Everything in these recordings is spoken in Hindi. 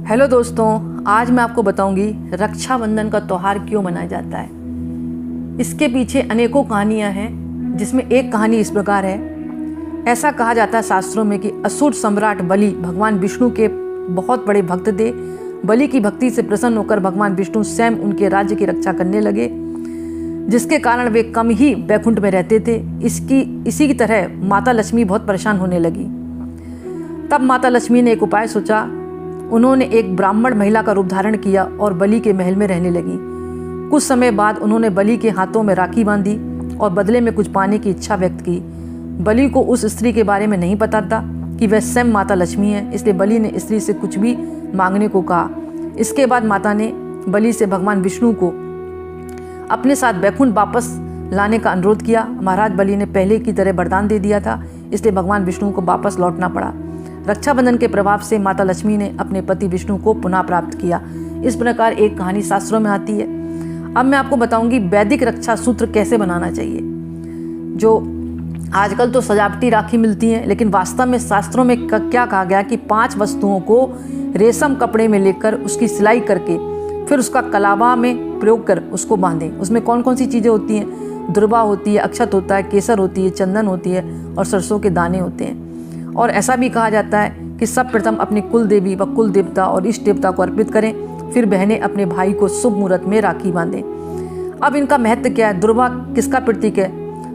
हेलो दोस्तों, आज मैं आपको बताऊंगी रक्षाबंधन का त्यौहार क्यों मनाया जाता है। इसके पीछे अनेकों कहानियां हैं, जिसमें एक कहानी इस प्रकार है। ऐसा कहा जाता है शास्त्रों में कि असुर सम्राट बलि भगवान विष्णु के बहुत बड़े भक्त थे। बलि की भक्ति से प्रसन्न होकर भगवान विष्णु स्वयं उनके राज्य की रक्षा करने लगे, जिसके कारण वे कम ही वैकुंठ में रहते थे। इसी की तरह माता लक्ष्मी बहुत परेशान होने लगी। तब माता लक्ष्मी ने एक उपाय सोचा। उन्होंने एक ब्राह्मण महिला का रूप धारण किया और बलि के महल में रहने लगी। कुछ समय बाद उन्होंने बलि के हाथों में राखी बांधी और बदले में कुछ पाने की इच्छा व्यक्त की। बलि को उस स्त्री के बारे में नहीं पता था कि वह स्वयं माता लक्ष्मी है, इसलिए बलि ने स्त्री से कुछ भी मांगने को कहा। इसके बाद माता ने बलि से भगवान विष्णु को अपने साथ वैकुंठ वापस लाने का अनुरोध किया। महाराज बलि ने पहले की तरह वरदान दे दिया था, इसलिए भगवान विष्णु को वापस लौटना पड़ा। रक्षाबंधन के प्रभाव से माता लक्ष्मी ने अपने पति विष्णु को पुनः प्राप्त किया। इस प्रकार एक कहानी शास्त्रों में आती है। अब मैं आपको बताऊंगी वैदिक रक्षा सूत्र कैसे बनाना चाहिए। जो आजकल तो सजावटी राखी मिलती हैं, लेकिन वास्तव में शास्त्रों में क्या कहा गया कि 5 वस्तुओं को रेशम कपड़े में लेकर उसकी सिलाई करके फिर उसका कलावा में प्रयोग कर उसको बांधें। उसमें कौन कौन सी चीज़ें होती हैं? दुर्वा होती है, अक्षत होता है, केसर होती है, चंदन होती है और सरसों के दाने होते हैं। और ऐसा भी कहा जाता है कि सब प्रथम अपनी कुल देवी व कुल देवता और इष्ट देवता को अर्पित करें, फिर बहनें अपने भाई को शुभ मुहूर्त में राखी बांधें। अब इनका महत्व क्या है? दुर्वा किसका प्रतीक है?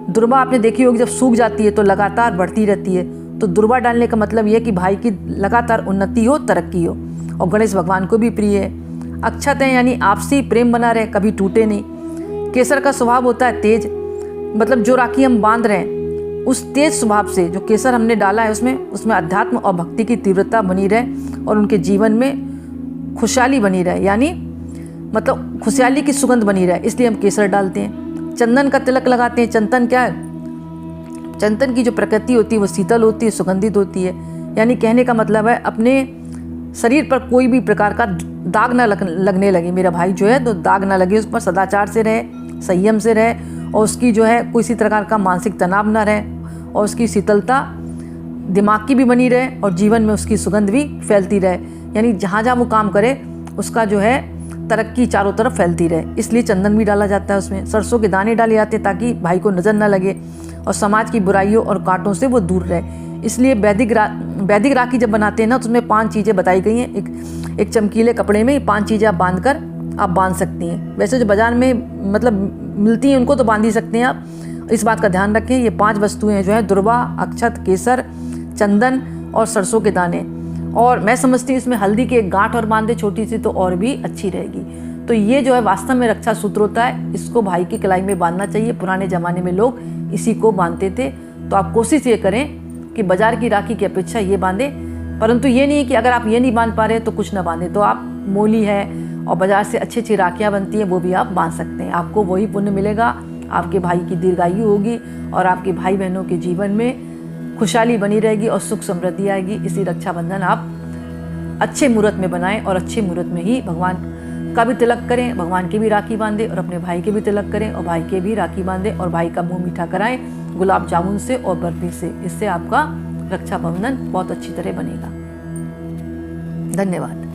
दुर्वा आपने देखी होगी, जब सूख जाती है तो लगातार बढ़ती रहती है। तो दुर्वा डालने का मतलब यह कि भाई की लगातार उन्नति हो, तरक्की हो। और गणेश भगवान को भी प्रिय है। अक्षत है यानी आपसी प्रेम बना रहे, कभी टूटे नहीं। केसर का स्वभाव होता है तेज, मतलब जो राखी हम बांध रहे हैं उस तेज स्वभाव से जो केसर हमने डाला है उसमें अध्यात्म और भक्ति की तीव्रता बनी रहे और उनके जीवन में खुशहाली बनी रहे, यानी मतलब खुशहाली की सुगंध बनी रहे, इसलिए हम केसर डालते हैं। चंदन का तिलक लगाते हैं। चंदन क्या है? चंदन की जो प्रकृति होती है वो शीतल होती है, सुगंधित होती है। यानी कहने का मतलब है अपने शरीर पर कोई भी प्रकार का दाग ना लगने लगे। मेरा भाई जो है तो दाग ना लगे, उस पर सदाचार से रहे, संयम से रहे और उसकी जो है किसी प्रकार का मानसिक तनाव ना रहे और उसकी शीतलता दिमाग की भी बनी रहे और जीवन में उसकी सुगंध भी फैलती रहे। यानी जहाँ जहाँ वो काम करे उसका जो है तरक्की चारों तरफ फैलती रहे, इसलिए चंदन भी डाला जाता है उसमें। सरसों के दाने डाले जाते हैं ताकि भाई को नज़र ना लगे और समाज की बुराइयों और कांटों से वो दूर रहे। इसलिए वैदिक राखी जब बनाते हैं ना तो उसमें 5 चीज़ें बताई गई हैं। एक चमकीले कपड़े में 5 चीज़ें आप बांध सकती हैं। वैसे जो बाज़ार में मतलब मिलती हैं उनको तो बांध ही सकते हैं आप। इस बात का ध्यान रखें, ये 5 वस्तुएं जो है दुर्वा, अक्षत, केसर, चंदन और सरसों के दाने। और मैं समझती हूँ इसमें हल्दी की एक गांठ और बांधे छोटी सी तो और भी अच्छी रहेगी। तो ये जो है वास्तव में रक्षा सूत्र होता है, इसको भाई की कलाई में बांधना चाहिए। पुराने ज़माने में लोग इसी को बांधते थे। तो आप कोशिश ये करें कि बाजार की राखी की अपेक्षा ये बांधें, परंतु ये नहीं कि अगर आप ये नहीं बांध पा रहे तो कुछ ना बांधें। तो आप मोली है और बाजार से अच्छी अच्छी राखियाँ बनती हैं, वो भी आप बांध सकते हैं। आपको वही पुण्य मिलेगा, आपके भाई की दीर्घायु होगी और आपके भाई बहनों के जीवन में खुशहाली बनी रहेगी और सुख समृद्धि आएगी। इसी रक्षाबंधन आप अच्छे मुहूर्त में बनाएं और अच्छे मुहूर्त में ही भगवान का भी तिलक करें, भगवान की भी राखी बांधें और अपने भाई के भी तिलक करें और भाई के भी राखी बांधें और भाई का मुँह मीठा कराएं गुलाब जामुन से और बर्फी से। इससे आपका रक्षाबंधन बहुत अच्छी तरह बनेगा। धन्यवाद।